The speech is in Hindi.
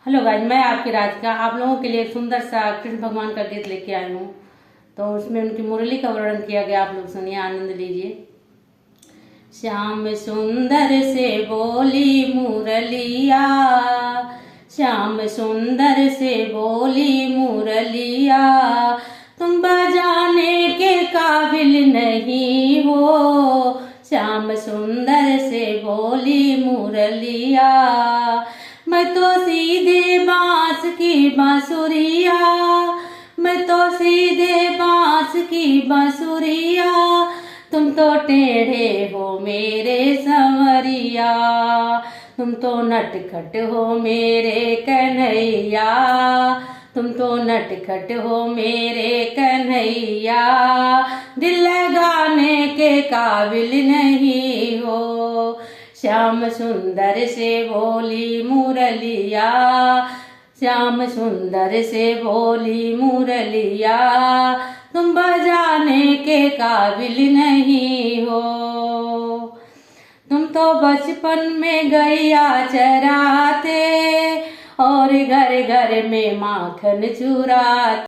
हेलो गाइज, मैं आपकी राधिका आप लोगों के लिए एक सुंदर सा कृष्ण भगवान का गीत लेके आई हूँ। तो उसमें उनकी मुरली का वर्णन किया गया, आप लोग सुनिए, आनंद लीजिए। श्याम सुंदर से बोली मुरलिया, श्याम सुंदर से बोली मुरलिया, तुम बजाने के काबिल नहीं हो। श्याम सुंदर से बोली मुरलिया, मैं तो सीधे बांस की बांसुरिया, मैं तो सीधे बांस की बांसुरिया, तुम तो टेढ़े हो मेरे संवरिया, तुम तो नटखट हो मेरे कन्हैया, तुम तो नटखट हो मेरे कन्हैया, दिल लगाने के काबिल नहीं हो। श्याम सुंदर से बोली मुरलिया, श्याम सुंदर से बोली मुरलिया, तुम बजाने के काबिल नहीं हो। तुम तो बचपन में गैया चराते और घर घर में माखन चुराते।